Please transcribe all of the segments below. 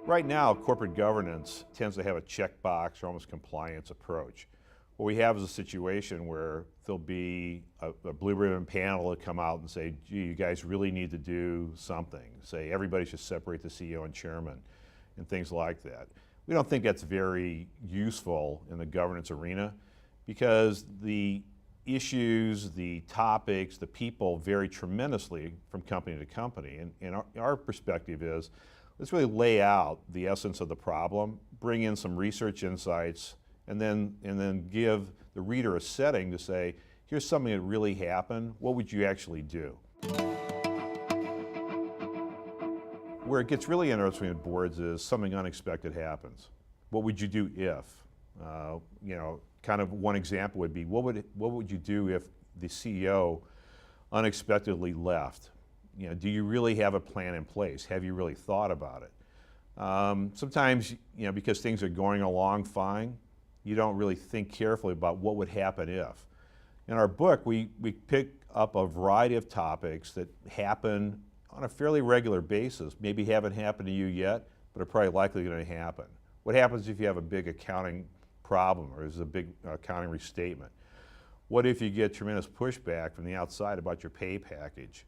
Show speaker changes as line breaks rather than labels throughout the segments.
Right now, corporate governance tends to have a checkbox or almost compliance approach. What we have is a situation where there'll be a blue ribbon panel that come out and say, gee, you guys really need to do something. Say everybody should separate the CEO and chairman and things like that. We don't think that's very useful in the governance arena because the issues, the topics, the people vary tremendously from company to company. And our perspective is, let's really lay out the essence of the problem, bring in some research insights, and then give the reader a setting to say, here's something that really happened, what would you actually do? Where it gets really interesting at boards is something unexpected happens. What would you do if? Kind of one example would be, what would you do if the CEO unexpectedly left? Do you really have a plan in place? Have you really thought about it? Sometimes, because things are going along fine, you don't really think carefully about what would happen if. In our book, we pick up a variety of topics that happen on a fairly regular basis. Maybe haven't happened to you yet, but are probably likely going to happen. What happens if you have a big accounting problem or there's a big accounting restatement? What if you get tremendous pushback from the outside about your pay package?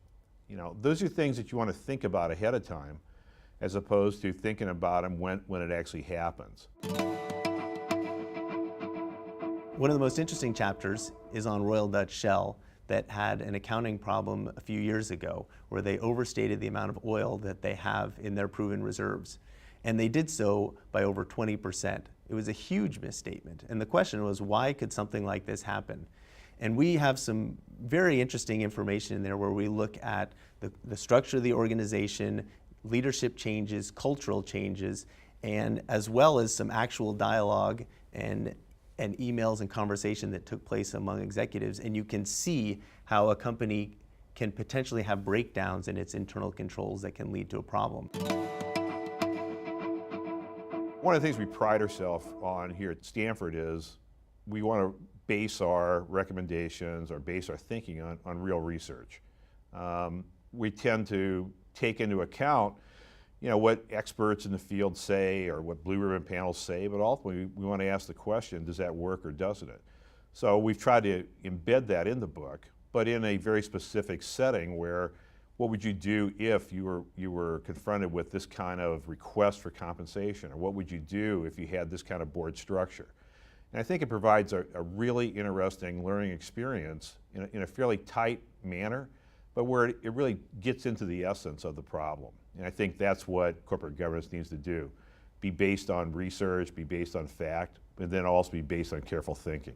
Those are things that you want to think about ahead of time as opposed to thinking about them when it actually happens.
One of the most interesting chapters is on Royal Dutch Shell that had an accounting problem a few years ago where they overstated the amount of oil that they have in their proven reserves. And they did so by over 20%. It was a huge misstatement. And the question was, why could something like this happen? And we have some very interesting information in there where we look at the structure of the organization, leadership changes, cultural changes, and as well as some actual dialogue and emails and conversation that took place among executives. And you can see how a company can potentially have breakdowns in its internal controls that can lead to a problem.
One of the things we pride ourselves on here at Stanford is we want to base our recommendations or base our thinking on real research. We tend to take into account what experts in the field say or what blue ribbon panels say, but ultimately we want to ask the question, does that work or doesn't it? So we've tried to embed that in the book, but in a very specific setting where what would you do if you were confronted with this kind of request for compensation, or what would you do if you had this kind of board structure? And I think it provides a really interesting learning experience in a fairly tight manner, but where it really gets into the essence of the problem. And I think that's what corporate governance needs to do. Be based on research, be based on fact, and then also be based on careful thinking.